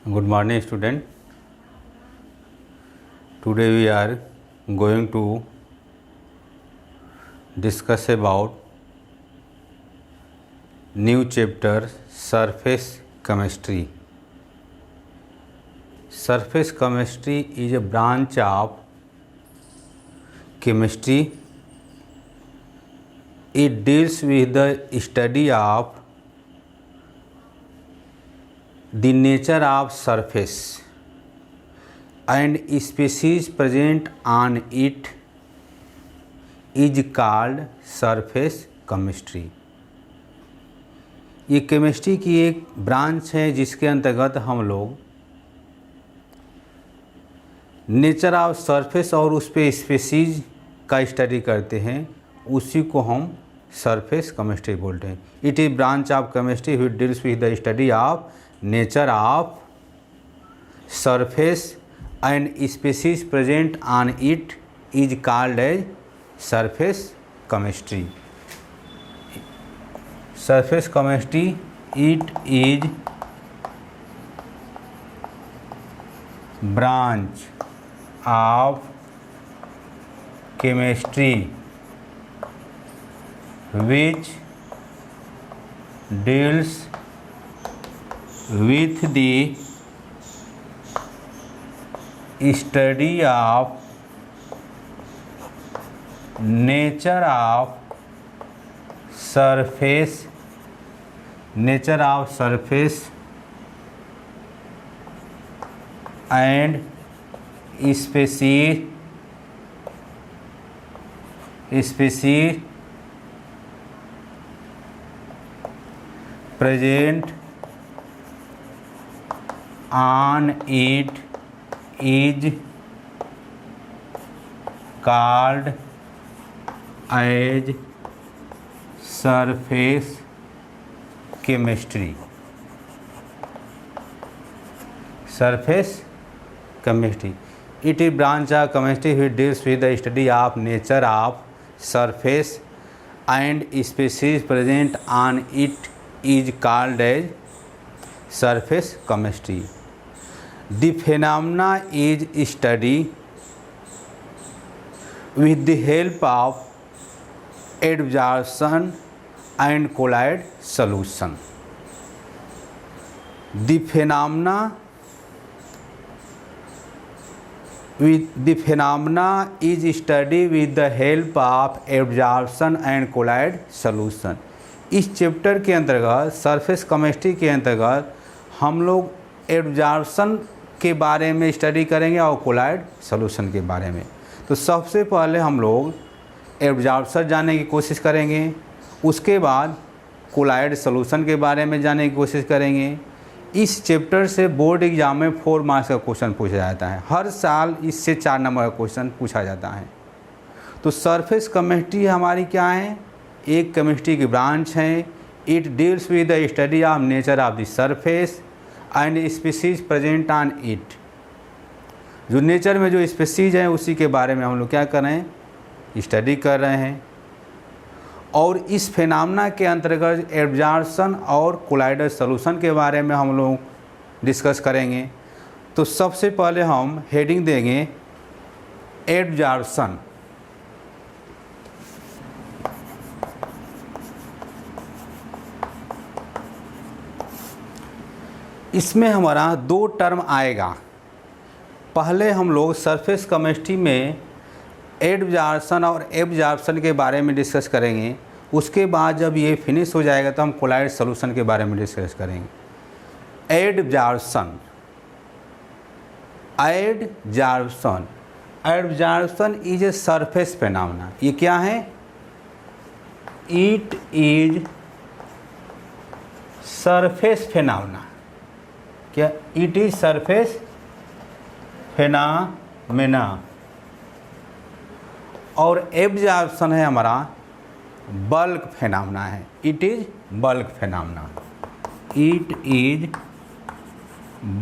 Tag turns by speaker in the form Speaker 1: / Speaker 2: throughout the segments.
Speaker 1: Good morning, student. Today we are going to discuss about new chapter surface chemistry. Surface chemistry is a branch of chemistry. It deals with the study of the nature of surface and species present on it is called surface chemistry. ये chemistry की एक branch है जिसके अंतर्गत हम लोग nature of surface और उस पे स्पीसीज का स्टडी करते हैं, उसी को हम सरफेस केमिस्ट्री बोलते हैं. It is branch of chemistry which deals with the study of nature of surface and species present on it is called as surface chemistry. Surface chemistry it is branch of chemistry which deals with the study of nature of surface and species present on it is called as surface chemistry. Surface chemistry. It is branch of chemistry which deals with the study of nature of surface and species present on it is called as surface chemistry. The phenomena is studied with the help of absorption and colloid solution. The phenomena is studied with the help of absorption and colloid solution. इस chapter के अंतर्गत surface chemistry के अंतर्गत हम लोग absorption के बारे में स्टडी करेंगे और कोलॉइड सॉल्यूशन के बारे में. तो सबसे पहले हम लोग एब्जॉर्प्शन जानने की कोशिश करेंगे, उसके बाद कोलॉइड सॉल्यूशन के बारे में जानने की कोशिश करेंगे. इस चैप्टर से बोर्ड एग्जाम में 4 मार्क्स का क्वेश्चन पूछा जाता है. हर साल इससे 4 नंबर का क्वेश्चन पूछा जाता है. तो सरफेस केमिस्ट्री हमारी क्या है? एक केमिस्ट्री की ब्रांच है. It deals with the study of nature of the surface and species present on it. जो नेचर में जो स्पीसीज हैं उसी के बारे में हम लोग क्या कर रहे हैं? स्टडी कर रहे हैं. और इस फेनामना के अंतर्गत एब्जॉर्प्शन और कोलाइडल सॉल्यूशन के बारे में हम लोग डिस्कस करेंगे. तो सबसे पहले हम हेडिंग देंगे एब्जॉर्प्शन. इसमें हमारा 2 टर्म आएगा. पहले हम लोग सरफेस केमिस्ट्री में एब्जॉर्प्शन और एब्जॉर्प्शन के बारे में डिस्कस करेंगे. उसके बाद जब ये फिनिश हो जाएगा तो हम कोलॉइड सॉल्यूशन के बारे में डिस्कस करेंगे. Absorption is a surface phenomena. ये क्या है? It is surface phenomena. क्या? It is surface phenomena. और एब्जॉर्प्शन है हमारा बल्क फेनोमेना है. It is bulk phenomena. It is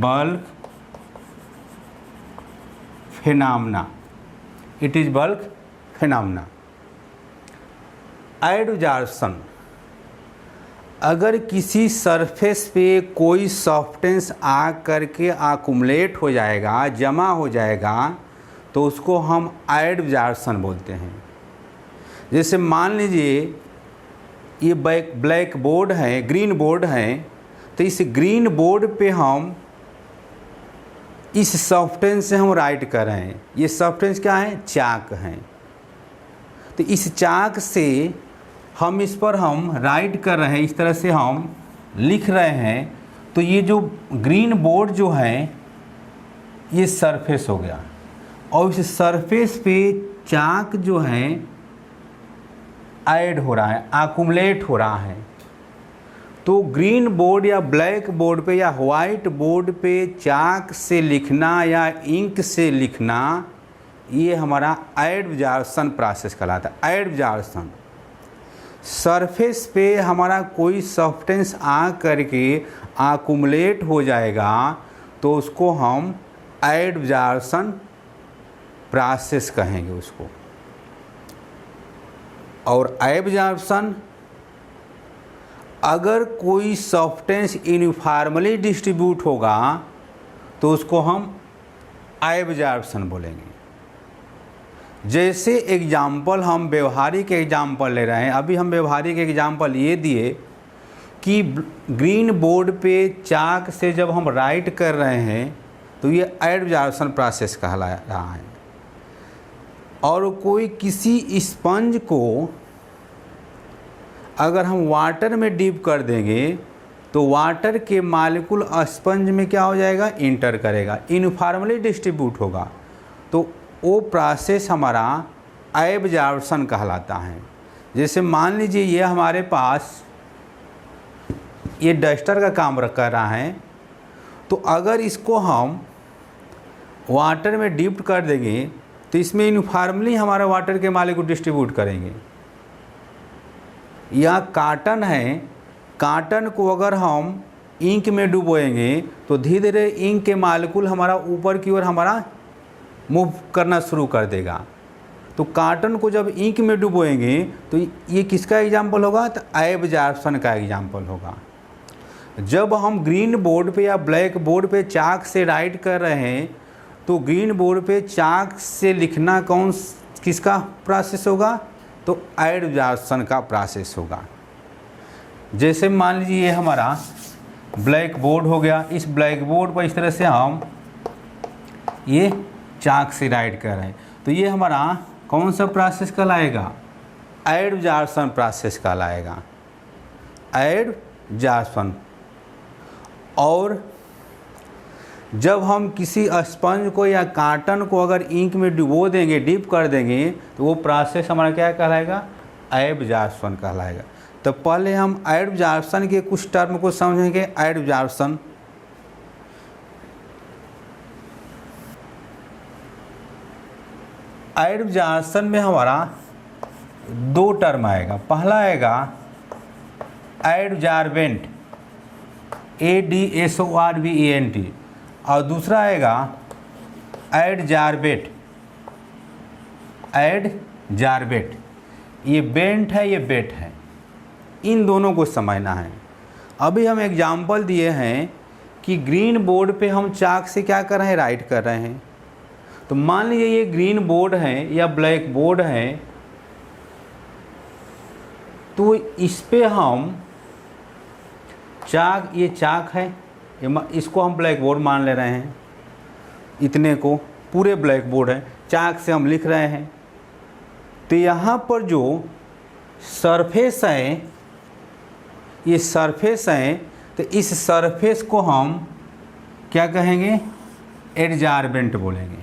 Speaker 1: bulk phenomena. It is bulk phenomena. Absorption अगर किसी सरफेस पे कोई सॉफ्टनेस आ करके आकुमुलेट हो जाएगा, जमा हो जाएगा, तो उसको हम एडब्जॉर्प्शन बोलते हैं। जैसे मान लीजिए ये ब्लैक बोर्ड है, ग्रीन बोर्ड है, तो इस ग्रीन बोर्ड पे हम इस सॉफ्टनेस से हम राइट कर रहे हैं। ये सॉफ्टनेस क्या है? चाक है। तो इस चाक से हम इस पर हम राइट कर रहे हैं, इस तरह से हम लिख रहे हैं। तो ये जो ग्रीन बोर्ड जो है ये सरफेस हो गया, और इस सरफेस पे चाक जो है ऐड हो रहा है, आकुमुलेट हो रहा है। तो ग्रीन बोर्ड या ब्लैक बोर्ड पे या वाइट बोर्ड पे चाक से लिखना या इंक से लिखना, ये हमारा एडब्जॉर्प्शन प्रोसेस कहलाता है। एडब्जॉर्प्शन, सरफेस पे हमारा कोई सब्सटेंस आ करके आकुमुलेट हो जाएगा तो उसको हम एडब्जॉर्प्शन प्रोसेस कहेंगे उसको। और एब्जॉर्प्शन, अगर कोई सब्सटेंस यूनिफॉर्मली डिस्ट्रीब्यूट होगा तो उसको हम एब्जॉर्प्शन बोलेंगे। जैसे एग्जाम्पल, हम व्यवहारिक एग्जाम्पल ले रहे हैं। अभी हम व्यवहारिक एग्जाम्पल ये दिए कि ग्रीन बोर्ड पे चाक से जब हम राइट कर रहे हैं तो ये एब्जॉर्प्शन प्रोसेस कहला रहा है। और कोई किसी स्पंज को अगर हम वाटर में डिप कर देंगे तो वाटर के मॉलिक्यूल स्पंज में क्या हो जाएगा? इंटर करेगा, यूनिफॉर्मली डिस्ट्रीब्यूट होगा। तो वो प्रोसेस हमारा एब्जॉर्प्शन कहलाता है। जैसे मान लीजिए ये हमारे पास ये डस्टर का काम कर रहा है, तो अगर इसको हम वाटर में डिप कर देंगे तो इसमें यूनिफॉर्मली हमारा वाटर के मॉलिक्यूल डिस्ट्रीब्यूट करेंगे। या काटन है, काटन को अगर हम इंक में डुबोएंगे तो धीरे धीरे इंक के मॉलिक्यूल हमारा ऊपर की ओर हमारा मूव करना शुरू कर देगा। तो काटन को जब इंक में डुबोएंगे तो ये किसका एग्जाम्पल होगा? तो एब्जॉर्प्शन का एग्जाम्पल होगा। जब हम ग्रीन बोर्ड पे या ब्लैक बोर्ड पे चाक से राइट कर रहे हैं तो ग्रीन बोर्ड पे चाक से लिखना किसका प्रोसेस होगा? तो एब्जॉर्प्शन का प्रोसेस होगा। जैसे मान लीजिए ये हमारा ब्लैक बोर्ड हो गया, इस ब्लैक बोर्ड पर इस तरह से हम ये चाक से राइट कर रहे हैं, तो ये हमारा कौन सा प्रोसेस कहलाएगा? एब्जॉर्प्शन प्रोसेस कहलाएगा, एब्जॉर्प्शन। और जब हम किसी स्पंज को या काटन को अगर इंक में डुबो देंगे, डिप कर देंगे, तो वो प्रोसेस हमारा क्या कहलाएगा? एब्जॉर्प्शन कहलाएगा। तो पहले हम एब्जॉर्प्शन के कुछ टर्म को समझेंगे। एब्जॉर्प्शन, एब्जॉर्प्शन में हमारा दो टर्म आएगा। पहला आएगा एडजॉर्बेंट, ADSORBENT, और दूसरा आएगा एडजॉर्बेट, एडजॉर्बेट। ये बेंट है, ये बेट है, इन दोनों को समझना है। अभी हम एग्जाम्पल दिए हैं कि ग्रीन बोर्ड पे हम चाक से क्या कर रहे हैं? राइट कर रहे हैं। तो मान लीजिए ये ग्रीन बोर्ड है या ब्लैक बोर्ड है, तो इस पे हम चाक, ये चाक है, इसको हम ब्लैक बोर्ड मान ले रहे हैं। इतने को पूरे ब्लैक बोर्ड है, चाक से हम लिख रहे हैं। तो यहाँ पर जो सरफेस है, ये सरफेस है, तो इस सरफेस को हम क्या कहेंगे? एडजॉर्बेंट बोलेंगे।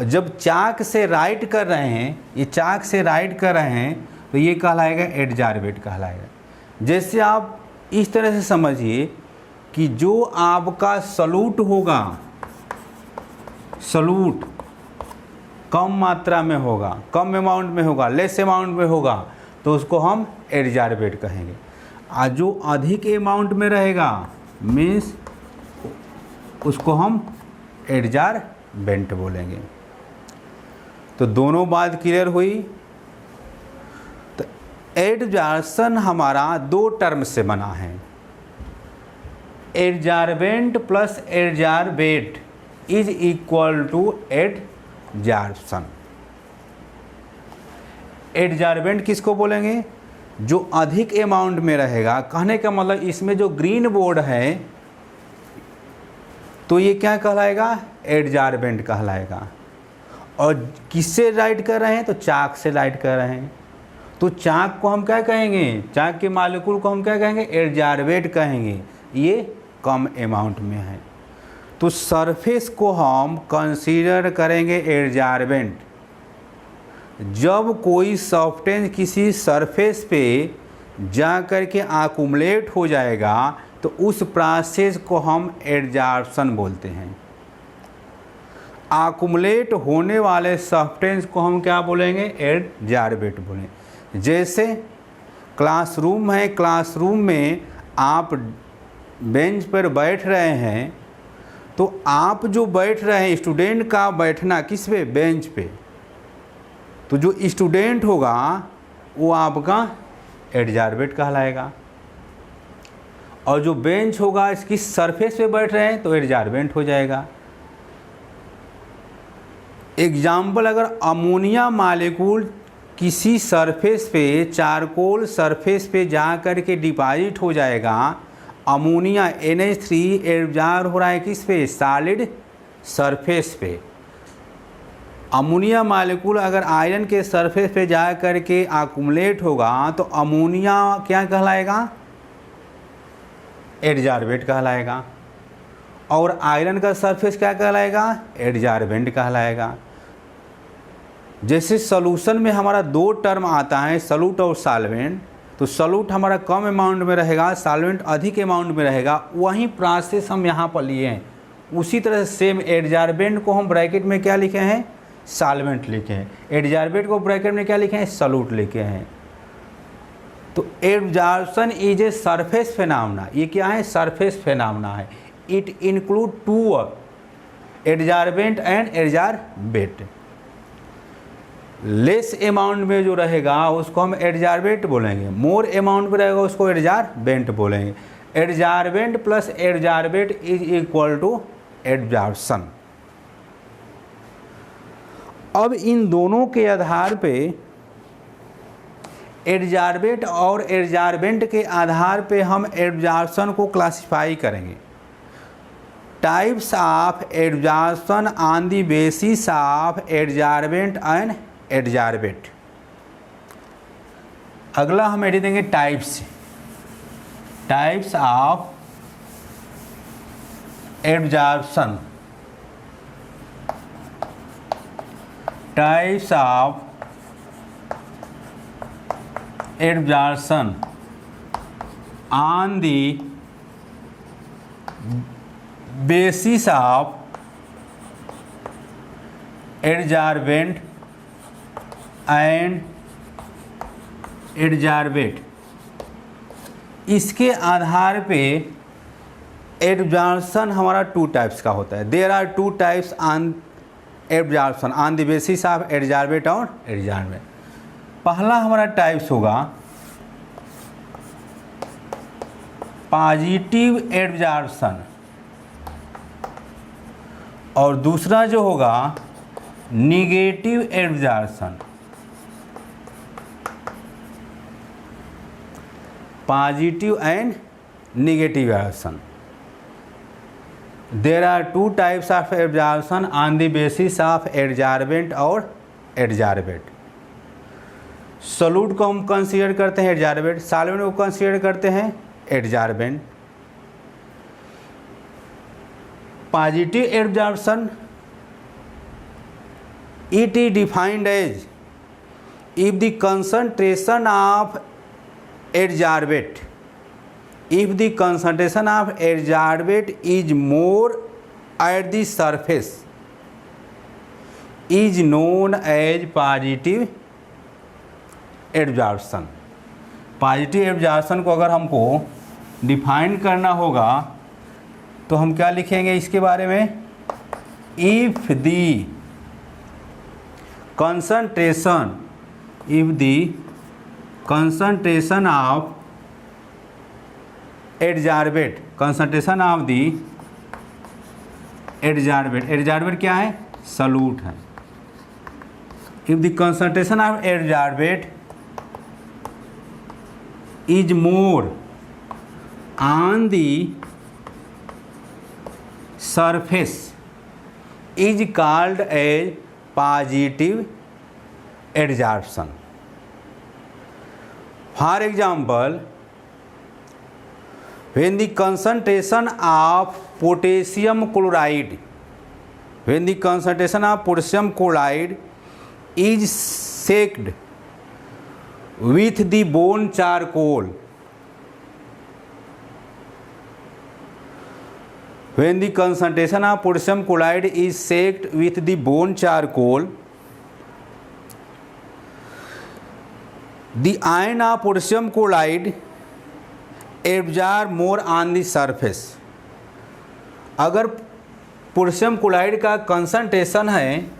Speaker 1: जब चाक से राइट कर रहे हैं, ये चाक से राइट कर रहे हैं, तो ये कहलाएगा एडजॉर्बेंट कहलाएगा। जैसे आप इस तरह से समझिए कि जो आपका सॉल्यूट होगा, सॉल्यूट कम मात्रा में होगा, कम अमाउंट में होगा, लेस अमाउंट में होगा, तो उसको हम एडजॉर्बेंट कहेंगे। और जो अधिक अमाउंट में रहेगा मीन्स उसको हम एडजॉर्बेंट बोलेंगे। तो दोनों बात क्लियर हुई। तो एडजॉर्प्शन हमारा दो टर्म से बना है, adsorbent plus adsorbate is equal to adsorption. Adsorbent किसको बोलेंगे? जो अधिक अमाउंट में रहेगा। कहने का मतलब इसमें जो ग्रीन बोर्ड है तो ये क्या कहलाएगा? एडजॉर्बेंट कहलाएगा। और किससे राइट कर रहे हैं? तो चाक से राइट कर रहे हैं, तो चाक को हम क्या कहेंगे? चाक के मालिक्यूल को हम क्या कहेंगे? एडजॉर्बेट कहेंगे। ये कम अमाउंट में है, तो सरफेस को हम कंसीडर करेंगे एडजॉर्बेंट। जब कोई सब्सटेंस किसी सरफेस पे जा कर के आकुमुलेट हो जाएगा तो उस प्रोसेस को हम एडजॉर्प्शन बोलते हैं। आकुमुलेट होने वाले सब्सटेंस को हम क्या बोलेंगे? एडजॉर्बेट बोलेंगे। जैसे क्लासरूम है, क्लासरूम में आप बेंच पर बैठ रहे हैं, तो आप जो बैठ रहे हैं, स्टूडेंट का बैठना किस पे? बेंच पे। तो जो स्टूडेंट होगा वो आपका एडजॉर्बेट कहलाएगा, और जो बेंच होगा इसकी सरफेस पे बैठ रहे हैं तो एडजॉर्बेंट हो जाएगा। एग्जाम्पल, अगर अमोनिया मालिक्यूल किसी सरफेस पे, चारकोल सरफेस पे जा कर के डिपॉजिट हो जाएगा, अमोनिया NH3 एब्जॉर्ब हो रहा है किस पे? सॉलिड सरफेस पे। अमोनिया मालिक्यूल अगर आयरन के सरफेस पे जा कर के आकुमुलेट होगा तो अमोनिया क्या कहलाएगा? एडजॉर्बेट कहलाएगा। और आयरन का सरफेस क्या कहलाएगा? एडजॉर्बेंट कहलाएगा। जैसे सॉल्यूशन में हमारा दो टर्म आता है, सॉल्यूट और सॉल्वेंट, तो सॉल्यूट हमारा कम अमाउंट में रहेगा, सॉल्वेंट अधिक अमाउंट में रहेगा। वही प्रोसेस हम यहाँ पर लिए हैं। उसी तरह से सेम एडजॉर्बेंट को हम ब्रैकेट में क्या लिखे हैं? सॉल्वेंट लिखे हैं। एडजॉर्बेंट को ब्रैकेट में क्या लिखे हैं? सॉल्यूट लिखे हैं। तो adsorption is a surface phenomena. ये क्या है? सरफेस फेनोमेना है। It include to adsorbent and adsorbate. Less amount में जो रहेगा उसको हम एडजॉर्बेट बोलेंगे, मोर अमाउंट में रहेगा उसको एडजॉर्बेंट बोलेंगे। Adsorbent plus adsorbate is equal to adsorption. अब इन दोनों के आधार पे, एडजॉर्बेट और एडजॉर्बेंट के आधार पे हम एडजॉर्प्शन को क्लासिफाई करेंगे। Types of adsorption on the basis of adsorbent and adsorbate. अगला हम एड देंगे types. Types of adsorption. Types of adsorption on the basis of adsorbent and adsorbate. इसके आधार पे एडजॉर्प्शन हमारा टू टाइप्स का होता है। There are two types on adsorption on the basis of adsorbate और एडजॉर्बेट। पहला हमारा टाइप्स होगा पॉजिटिव एडजॉर्प्शन, और दूसरा जो होगा negative adsorption. Positive and negative adsorption. There are two types of adsorption on the basis of adsorbent और adsorbate. Solute को हम कंसीडर करते हैं एडजॉर्बेंट, सॉल्वेंट को कंसीडर करते हैं adsorbent. Positive adsorption, it is defined as if the concentration of adsorbate, if the concentration of adsorbate is more at the surface, is known as positive adsorption। Positive absorption को अगर हमको define करना होगा तो हम क्या लिखेंगे इसके बारे में? If the concentration concentration of adsorbate, concentration of the adsorbate, adsorbate क्या है, सॉल्यूट है। if the concentration of adsorbate is more on the surface is called as positive adsorption. For example, when the concentration of potassium chloride, when the concentration of potassium chloride is shaked with the bone charcoal, when the concentration of potassium chloride is shaked with the bone charcoal, the ion of potassium chloride absorb more on the surface. अगर potassium chloride का concentration है,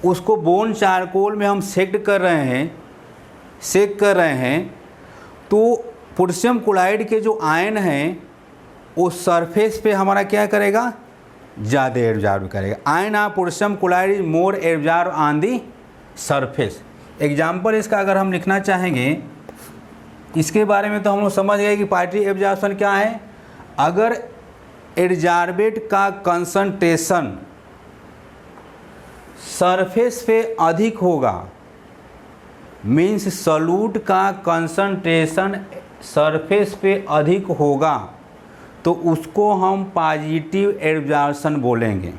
Speaker 1: उसको bone charcoal में हम सेक कर रहे हैं, तो पोटेशियम क्लोराइड के जो आयन हैं वो सरफेस पे हमारा क्या करेगा, ज़्यादा एब्जॉर्ब करेगा। Ion of potassium chloride is more absorb on the surface. Example इसका अगर हम लिखना चाहेंगे, इसके बारे में तो हम लोग समझ गए कि पार्टिकल एब्जॉर्प्शन क्या है। अगर एब्जॉर्बेट का कंसंट्रेशन सरफेस पे अधिक होगा, मीन्स सॉल्यूट का कंसंट्रेशन सरफेस पे अधिक होगा, तो उसको हम पॉजिटिव एब्जॉर्प्शन बोलेंगे।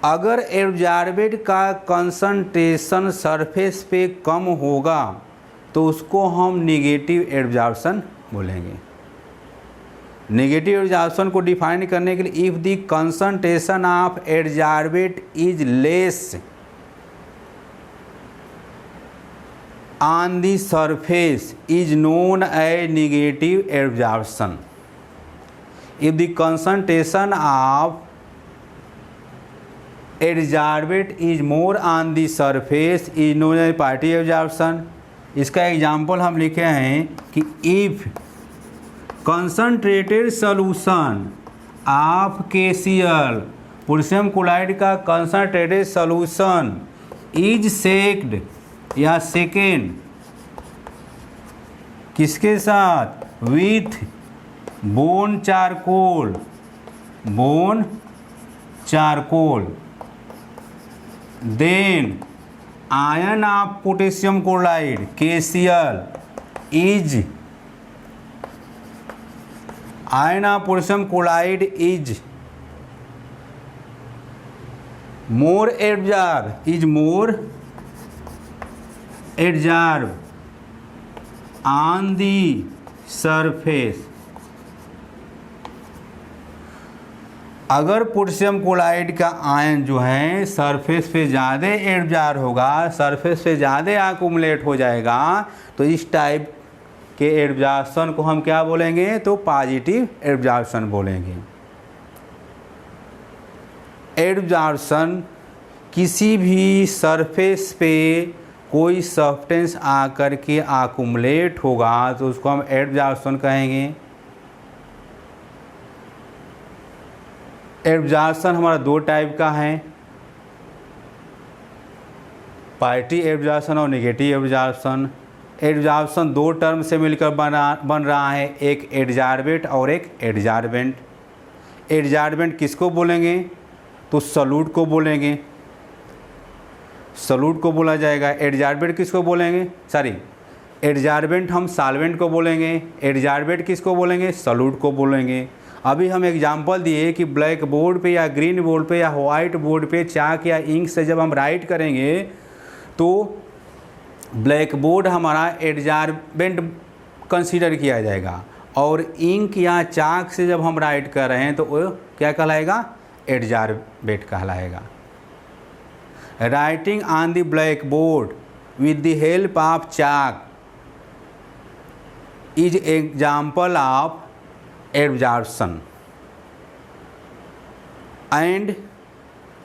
Speaker 1: अगर एब्जॉर्बेट का कंसंट्रेशन सरफेस पे कम होगा तो उसको हम नेगेटिव एब्जॉर्प्शन बोलेंगे। नेगेटिव एब्जॉर्प्शन को डिफाइन करने के लिए, if the concentration of absorbate is less on the surface is known as negative absorption. If the concentration of absorbate is more on the surface is known as particle absorption. इसका example हम लिखे हैं कि if concentrated solution of KCl, potassium chloride का concentrated solution is sacked या second किसके साथ, with bone charcoal, then ion of potassium chloride KCl is, ion of potassium chloride is more absorb on the surface. अगर potassium chloride का ion जो है surface पे ज़्यादा एब्जॉर्ब होगा, सरफेस पे ज़्यादा अकुमुलेट हो जाएगा, तो इस टाइप के एब्जॉर्प्शन को हम क्या बोलेंगे, तो पॉजिटिव एब्जॉर्प्शन बोलेंगे। एब्जॉर्प्शन किसी भी सरफेस पे कोई सब्सटेंस आकर के अकुमुलेट होगा तो उसको हम एब्जॉर्प्शन कहेंगे। एब्जॉर्प्शन हमारा दो टाइप का है, पॉजिटिव एब्जॉर्प्शन और नेगेटिव एब्जॉर्प्शन। एब्जॉर्प्शन दो टर्म से मिलकर बन रहा है, एक एड्जॉर्बेट और एक एड्जॉर्बेंट। एड्जॉर्बेंट किसको बोलेंगे, तो सॉल्यूट को बोलेंगे, सॉल्यूट को बोला जाएगा। एड्जॉर्बेंट किसको बोलेंगे, एड्जॉर्बेंट हम सॉल्वेंट को बोलेंगे, एड्जॉर्बेट किसको बोलेंगे, सॉल्यूट को बोलेंगे। अभी हम एग्जांपल दिए कि ब्लैक बोर्ड पे या ग्रीन बोर्ड पे या वाइट बोर्ड पे चाक या इंक से जब हम राइट करेंगे तो ब्लैक बोर्ड हमारा एड्जॉर्बेंट कंसीडर किया जाएगा, और इंक या चाक से जब हम राइट कर रहे हैं तो वो क्या कहलाएगा, एड्जॉर्बेट कहलाएगा। Writing on the black board with the help of chalk is example of absorption, and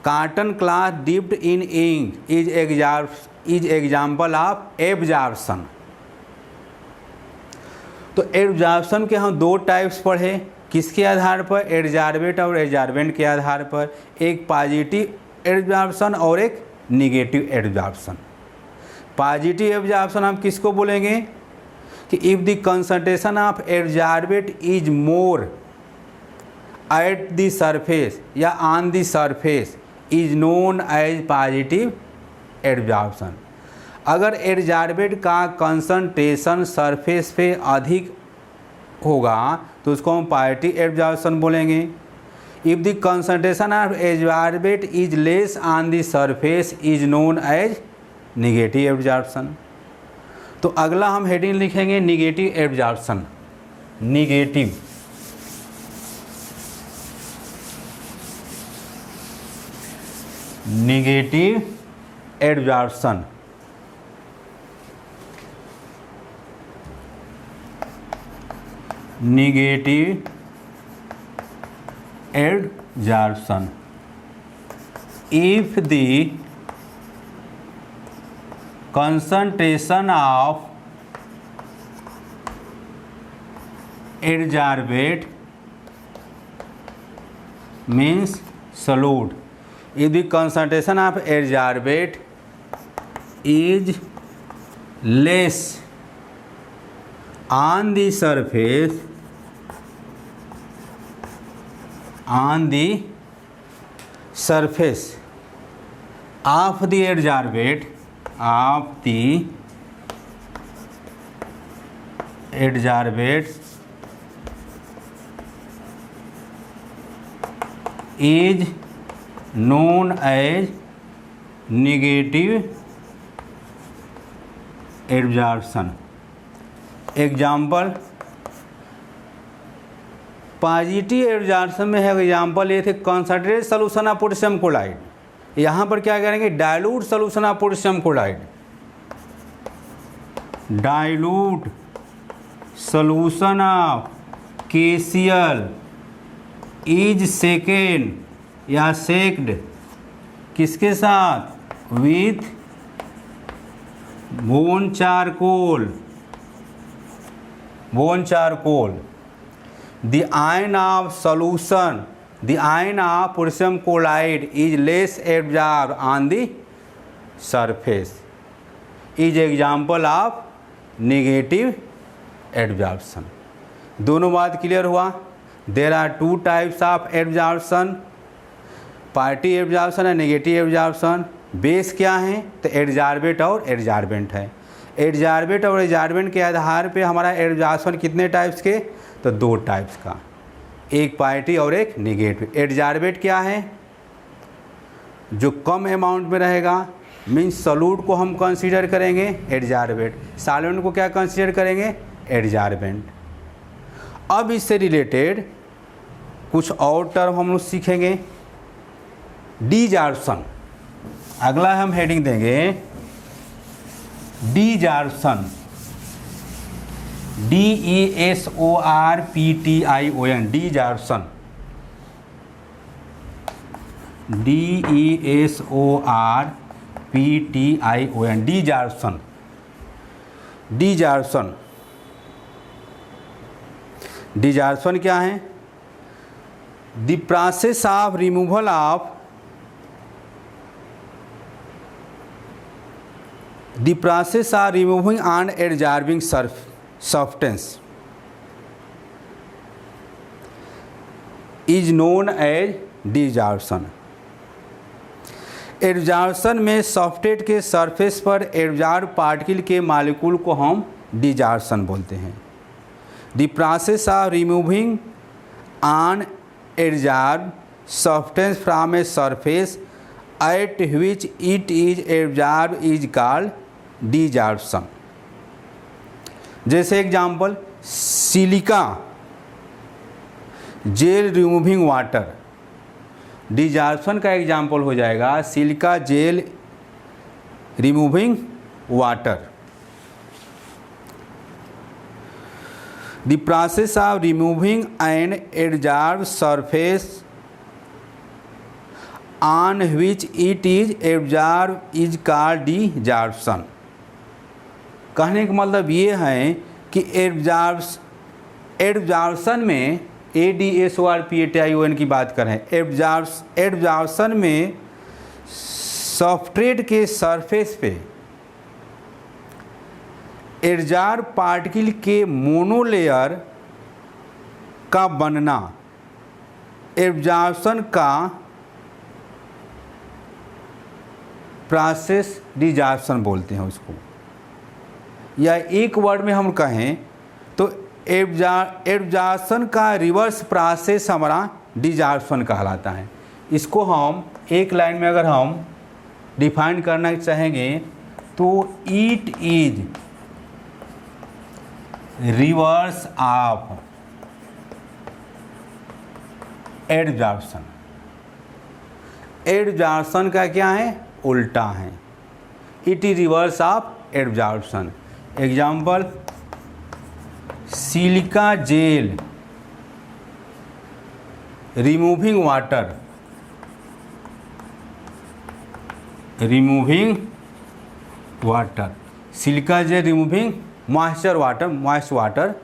Speaker 1: cotton cloth dipped in ink is is example of absorption. तो एब्जॉर्प्शन के हम दो टाइप्स पढ़े, किसके आधार पर? एडजॉर्बेंट और एडजॉर्बेंट के आधार पर। एक पॉजिटिव एब्जॉर्प्शन और एक निगेटिव एब्जॉर्प्शन। पॉजिटिव एब्जॉर्प्शन हम किसको बोलेंगे कि if the concentration of absorbent is more at the surface या on the surface is known as positive absorption. अगर एब्जॉर्बेंट का कंसंट्रेशन सरफेस पे अधिक होगा तो उसको हम पॉजिटिव एब्जॉर्प्शन बोलेंगे। If the concentration of absorbent is less on the surface is known as negative absorption. तो अगला हम हेडिंग लिखेंगे negative absorption. Negative absorption. Negative absorption if the concentration of adsorbate means solute, if the concentration of adsorbate is less on the surface of the adsorbate is known as negative absorption। Example positive absorption में है, example ये थे concentrated solution of potassium chloride. यहाँ पर क्या करेंगे? Dilute solution of potassium chloride. Dilute solution of KCl is second या sacked किसके साथ? With bone charcoal. The ion of solution, the ion of potassium chloride is less absorbed on the surface, is example of negative absorption। दोनों बात clear हुआ? There are two types of absorption, positive absorption और negative absorption। Base क्या है? तो adsorbent और adsorbent है। Adsorbent और एडजॉर्बेंट के आधार पे हमारा एब्जॉर्प्शन कितने टाइप्स के? तो दो टाइप्स का, एक पॉजिटिव और एक निगेटिव। एडजॉर्बेंट क्या है? जो कम अमाउंट में रहेगा, मीन्स सॉल्यूट को हम कंसीडर करेंगे एडजॉर्बेंट, सॉल्वेंट को क्या कंसीडर करेंगे? एडजॉर्बेंट। अब इससे रिलेटेड कुछ और टर्म हम लोग सीखेंगे। डिजॉर्प्शन, अगला हम हेडिंग देंगे desorption. DESORPTION, desorption. DESORPTION, desorption. Desorption क्या है? The process of removal of the process of removing and adsorbing substance is known as desorption। Absorption में सब्सट्रेट के सरफेस पर एब्जॉर्ब पार्टिकल के मॉलिक्यूल को हम डिजॉर्प्शन बोलते हैं। The process of removing an absorb substance from a surface at which it is absorb is called desorption. जैसे example silica gel removing water, desorption का एग्जाम्पल हो जाएगा silica gel removing water. The process of removing an absorb surface on which it is absorb is called desorption. कहने का मतलब ये है कि एब्जॉर्प्शन में ADSORPATION की बात करें, एब्जॉर्प्शन में सब्सट्रेट के सरफेस पे एब्जॉर्ब पार्टिकल के मोनोलेयर का बनना एब्जॉर्प्शन का प्रोसेस डिजॉर्प्शन बोलते हैं उसको। या एक वर्ड में हम कहें तो एब्जॉर्प्शन का रिवर्स प्रोसेस हमारा डिजॉर्प्शन कहलाता है। इसको हम एक लाइन में अगर हम डिफाइन करना चाहेंगे तो it is reverse of absorption. Absorption का क्या है? उल्टा है। It is reverse of absorption. Example, silica gel removing water, silica gel removing moisture water.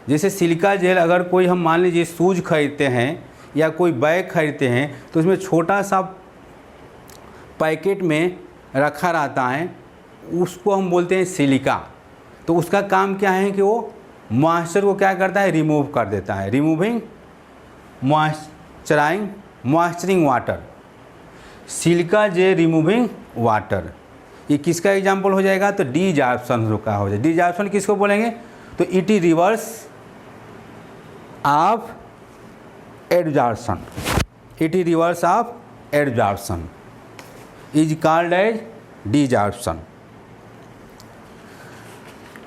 Speaker 1: जैसे सिलिका जेल अगर कोई हम मान लीजिए शूज खरीदते हैं या कोई बैग खरीदते हैं तो उसमें छोटा सा पैकेट में रखा रहता है, उसको हम बोलते हैं सिलिका। तो उसका काम क्या है कि वो मॉइस्चर को क्या करता है? रिमूव कर देता है। Removing moisturing water, silica gel removing water. ये किसका एग्जाम्पल हो जाएगा? तो डिजॉर्प्शन का हो जाएगा। डिजॉर्प्शन किसको बोलेंगे? तो it is reverse of absorption. It is reverse of absorption is called as desorption.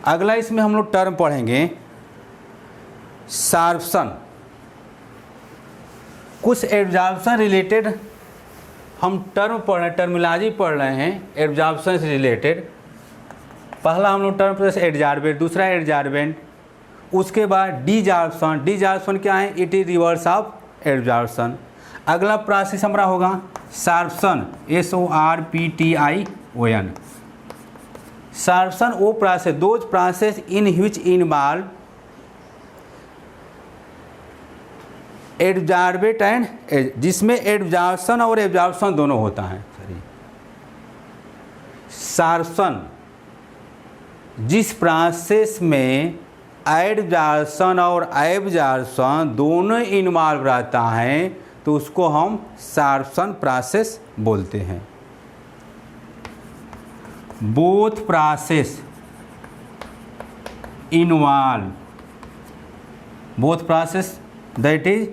Speaker 1: अगला इसमें हम लोग टर्म पढ़ेंगे सॉर्प्शन। कुछ एब्जॉर्प्शन रिलेटेड हम टर्मिनोलॉजी पढ़ रहे हैं एब्जॉर्प्शन से रिलेटेड। पहला हम लोग टर्म प्लस एडजॉर्बेंट, दूसरा एडजॉर्बेंट, उसके बाद डिजॉर्प्शन। डिजॉर्प्शन क्या है? It is reverse of absorption. अगला प्रोसेस हमारा होगा सॉर्प्शन, SORPTION। सॉर्प्शन वो process, those process in which involve absorbent and, जिसमें एब्जॉर्प्शन और एब्जॉर्प्शन दोनों होता है। सॉर्प्शन जिस प्रोसेस में एब्जॉर्प्शन और एब्जॉर्प्शन दोनों इन्वॉल्व रहता है तो उसको हम सॉर्प्शन प्रोसेस बोलते हैं। Both process involve, both process that is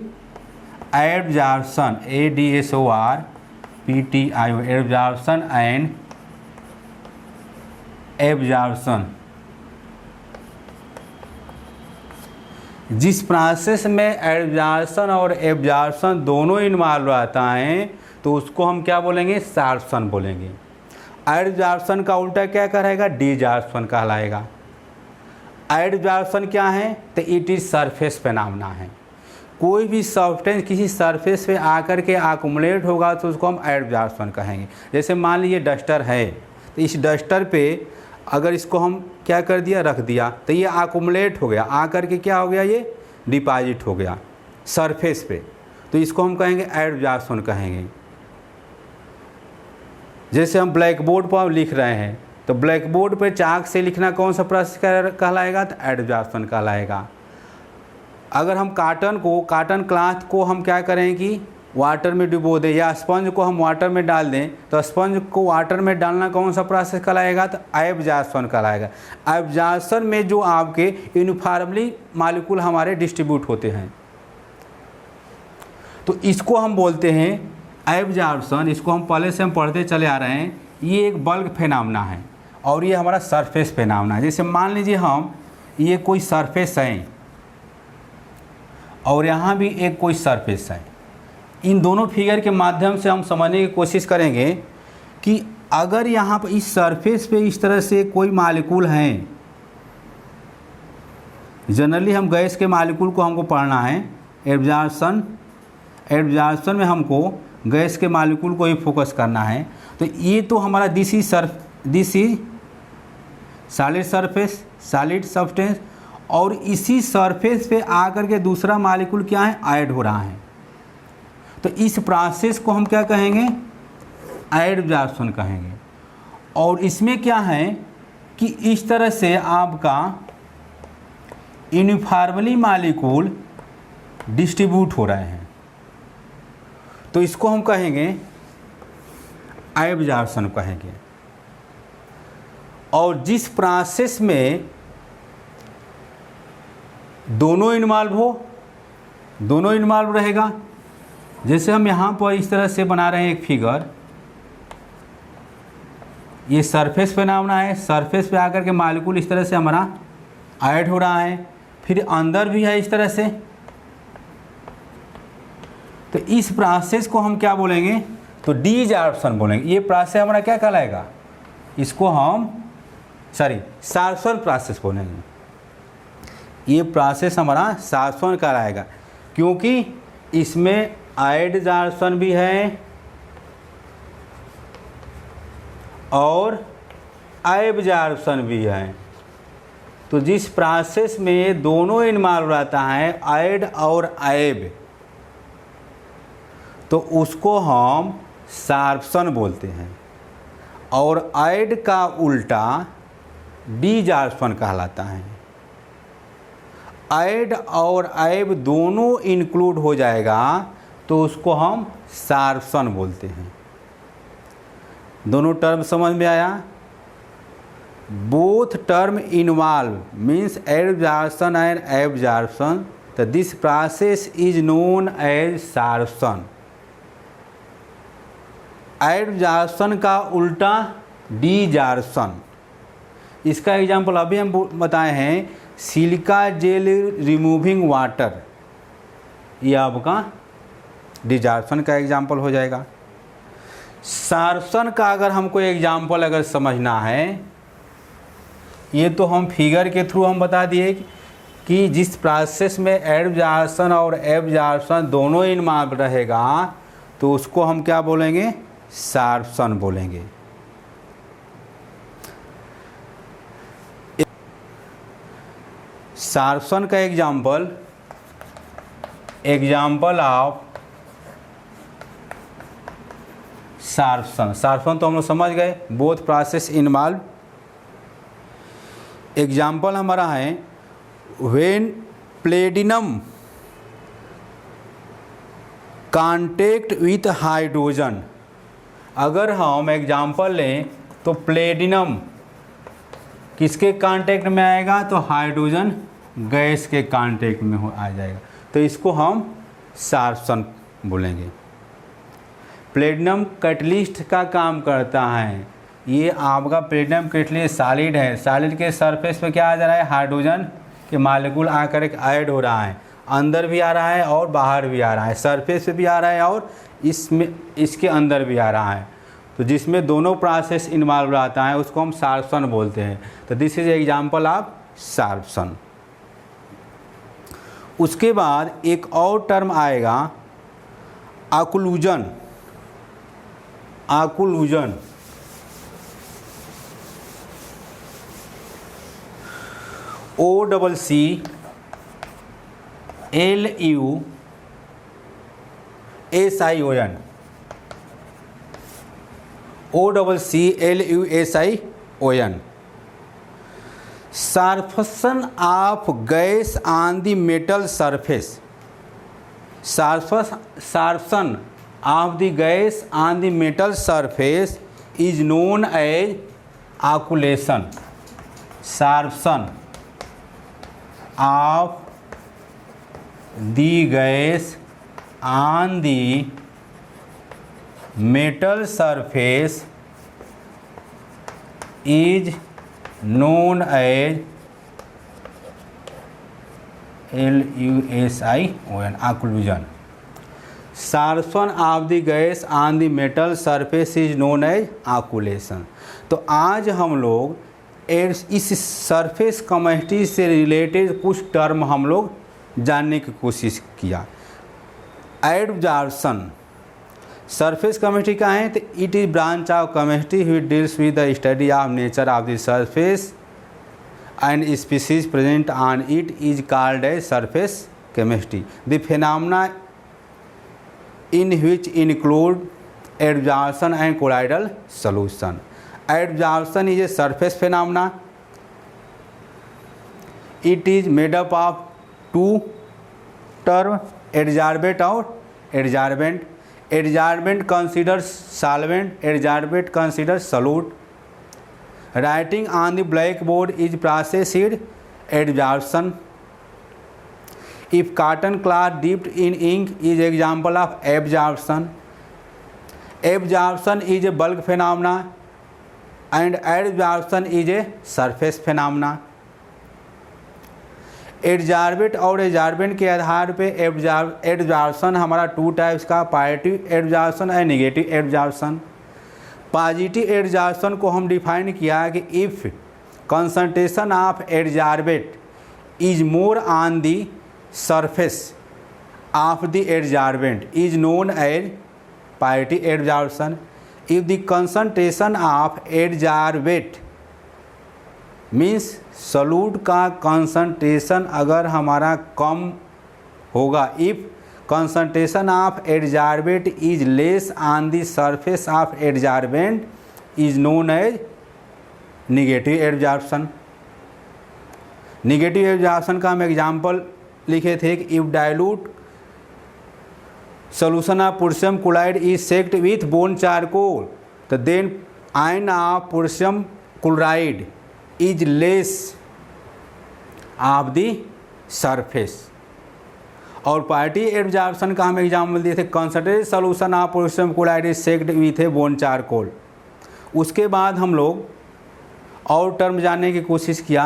Speaker 1: absorption, ADSORPTION, absorption and absorption. जिस प्रोसेस में एब्जॉर्प्शन और एब्जॉर्प्शन दोनों इन्वॉल्व रहता है तो उसको हम क्या बोलेंगे? सॉर्प्शन बोलेंगे। एब्जॉर्प्शन का उल्टा क्या कहलाएगा? डिजॉर्प्शन कहलाएगा। एब्जॉर्प्शन क्या है? तो इट इज सरफेस फिनोमेना है। कोई भी सब्सटेंस किसी सरफेस पे आकर के एक्युमुलेट होगा तो उसको हम एब्जॉर्प्शन कहेंगे। जैसे मान लीजिए डस्टर है, तो इस डस्टर पे अगर इसको हम क्या कर दिया? रख दिया, तो ये एक्युमुलेट हो गया, आकर के क्या हो गया? ये डिपॉजिट हो गया सरफेस पे, तो इसको हम कहेंगे एब्जॉर्प्शन कहेंगे। जैसे हम ब्लैक बोर्ड पर लिख रहे हैं तो ब्लैक बोर्ड पर चाक से लिखना कौन सा प्रोसेस कहलाएगा? तो एब्जॉर्प्शन कहलाएगा। अगर हम कॉटन क्लॉथ को हम क्या करें कि वाटर में डुबो दें या स्पंज को हम वाटर में डाल दें तो स्पंज को वाटर में डालना कौन सा प्रोसेस कहलाएगा? तो एब्जॉर्प्शन कहलाएगा। एब्जॉर्प्शन में जो आपके यूनिफॉर्मली मॉलिक्यूल हमारे डिस्ट्रीब्यूट होते हैं तो इसको हम बोलते हैं एब्जॉर्प्शन। इसको हम पहले से हम पढ़ते चले आ रहे हैं। ये एक बल्क फिनोमेना है और ये हमारा सरफेस फिनोमेना है। जैसे मान लीजिए हम ये कोई सरफेस है और यहाँ भी एक कोई सरफेस है। इन दोनों फिगर के माध्यम से हम समझने की कोशिश करेंगे कि अगर यहाँ पर इस सरफेस पे इस तरह से कोई मालिक्यूल हैं, जनरली हम गैस के मालिक्यूल को हमको पढ़ना है। एब्जॉर्प्शन में हमको गैस के मालिक्यूल को ही फोकस करना है। तो ये तो हमारा this is solid surface, solid substance, और इसी सरफेस पे आकर के दूसरा मालिक्यूल क्या है, ऐड हो रहा है। तो इस प्रोसेस को हम क्या कहेंगे, एडजॉर्प्शन कहेंगे। और इसमें क्या है कि इस तरह से आपका यूनिफॉर्मली मालिक्यूल डिस्ट्रीब्यूट हो रहे हैं, तो इसको हम कहेंगे एब्जॉर्प्शन कहेंगे। और जिस प्रोसेस में दोनों इन्वॉल्व रहेगा, जैसे हम यहाँ पर इस तरह से बना रहे हैं एक फिगर, ये सरफेस पे नाम है, सरफेस पे आकर के मालिक्यूल इस तरह से हमारा ऐड हो रहा है, फिर अंदर भी है इस तरह से। तो इस प्रोसेस को हम क्या बोलेंगे, तो डिजॉर्प्शन बोलेंगे। ये प्रोसेस हमारा क्या कहलाएगा, इसको हम सार्प्शन प्रोसेस बोलेंगे। ये प्रोसेस हमारा सार्प्शन कहलाएगा, क्योंकि इसमें एडजॉर्प्शन भी है और एब्जॉर्प्शन भी है। तो जिस प्रोसेस में दोनों इन्वॉल्व रहता है, ऐड और एब, तो उसको हम सार्प्शन बोलते हैं। और ऐड का उल्टा डिजॉर्प्शन कहलाता है। ऐड और एब दोनों इंक्लूड हो जाएगा तो उसको हम सार्प्शन बोलते हैं। दोनों टर्म समझ में आया। Both term involve means adsorption and absorption, तो this process is known as sorption. Absorption का उल्टा डिजॉर्प्शन। इसका एग्जाम्पल अभी हम बताए हैं, सिलिका जेल रिमूविंग वाटर, ये आपका डिजॉर्प्शन का एग्जाम्पल हो जाएगा। सार्प्शन का अगर हमको एग्जाम्पल अगर समझना है, ये तो हम फिगर के थ्रू हम बता दिए कि जिस प्रोसेस में एडजॉर्प्शन और एब्जॉर्प्शन दोनों इन्वॉल्व रहेगा तो उसको हम क्या बोलेंगे, सार्प्शन बोलेंगे। सार्प्शन का एग्जाम्पल ऑफ सार्प्शन तो हम लोग समझ गए, बोथ प्रोसेस इन्वॉल्व। एग्जाम्पल हमारा है when platinum contact with hydrogen. अगर हम एग्जाम्पल लें तो प्लेटिनम किसके कांटेक्ट में आएगा, तो हाइड्रोजन गैस के कांटेक्ट में आ जाएगा, तो इसको हम सार्प्शन बोलेंगे। प्लेटिनम कैटलिस्ट का काम करता है। ये आपका प्लेटिनम कैटलिस्ट सॉलिड है, सॉलिड के सरफेस पे क्या आ जा रहा है, हाइड्रोजन के मालिक्यूल आकर एक ऐड हो रहा है, अंदर भी आ रहा है और बाहर भी आ रहा है, सरफेस पे भी आ रहा है और इसके अंदर भी आ रहा है। तो जिसमें दोनों प्रोसेस इन्वॉल्व रहता है उसको हम सार्प्शन बोलते हैं। तो दिस इज एग्जाम्पल ऑफ सार्प्शन। उसके बाद एक और टर्म आएगा occlusion. Occlusion OCCLUSION OCCLUSION Surfaction of gas on the metal surface. Surfaction of the gas on the metal surface is known as occultation. Surfaction of the gas on the metal surface is known as LUSION occlusion. Sorption of the gas on the metal surface is known as occultation. तो आज हम लोग इस surface chemistry से related कुछ term हम लोग जानने की कोशिश किया। एब्जॉर्प्शन, सरफेस केमिस्ट्री क्या है? तो it is branch of chemistry which deals with the study of nature of the surface and species present on it is called as surface chemistry. The phenomena in which include adsorption and colloidal solution. Adsorption is a surface phenomena. It is made up of two terms, adsorbate or adsorbent. Adsorbent considers solvent, adsorbate considers solute. Writing on the blackboard is processed adsorption. If cotton cloth dipped in ink is example of absorption. Absorption is a bulk phenomena and adsorption is a surface phenomena. Adsorbate और adsorbent के आधार पे adsorption हमारा two types का, positive adsorption और negative adsorption. Positive adsorption को हम define किया कि if concentration of adsorbate is more on the surface of the adsorbent is known as positive adsorption. If the concentration of adsorbate means solute का concentration अगर हमारा कम होगा, if concentration of adsorbate is less on the surface of adsorbent is known as negative adsorption. Negative adsorption का हम example लिखे थे कि if dilute solution of potassium chloride is shaked with bone charcoal तो then ion of potassium chloride is less of the surface. और पार्टी adsorption का हम एग्जाम्पल दिए थे, concentrated solution of potassium chloride is shaked with a bone charcoal. उसके बाद हम लोग और टर्म जानने की कोशिश किया,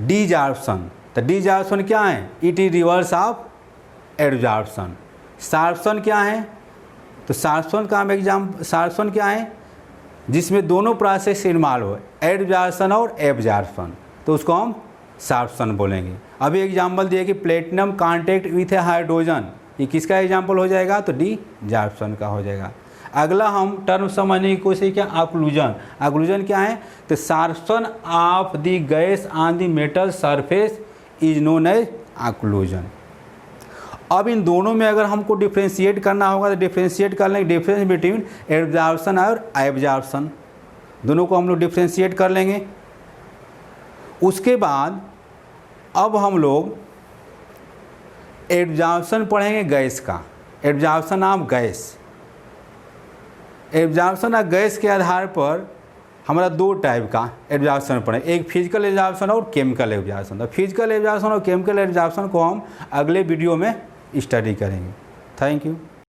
Speaker 1: डीजॉर्प्शन। तो डीजॉर्प्शन क्या है? It is reverse of adsorption. Sorption क्या है? तो सॉर्प्शन का हम सॉर्प्शन क्या है? जिसमें दोनों प्रोसेस इन्वॉल्व हो, एडजॉर्प्शन और एब्जॉर्प्शन, तो उसको हम सॉर्प्शन बोलेंगे। अभी एग्जाम्पल दिए कि platinum contact with A hydrogen, ये किसका एग्जाम्पल हो जाएगा? तो डीजॉर्प्शन का हो जाएगा। अगला हम टर्म समझने की कोशिश किया, ऑक्लूजन। ऑक्लूजन क्या है? तो sorption of the gas on the metal surface is known as occlusion. अब इन दोनों में अगर हमको डिफ्रेंशिएट करना होगा तो डिफ्रेंशिएट कर लेंगे, डिफरेंस बिटवीन एब्जॉर्प्शन और एब्जॉर्प्शन, दोनों को हम लोग डिफ्रेंशिएट कर लेंगे। उसके बाद अब हम लोग एब्जॉर्प्शन पढ़ेंगे गैस का, absorption of gas. Absorption of gas के आधार पर हमारा दो टाइप का एब्जॉर्प्शन पढ़े, एक फिजिकल एब्जॉर्प्शन और केमिकल एब्जॉर्प्शन। तो फिजिकल एब्जॉर्प्शन और केमिकल एब्जॉर्प्शन को हम अगले वीडियो में स्टडी करेंगे। Thank you.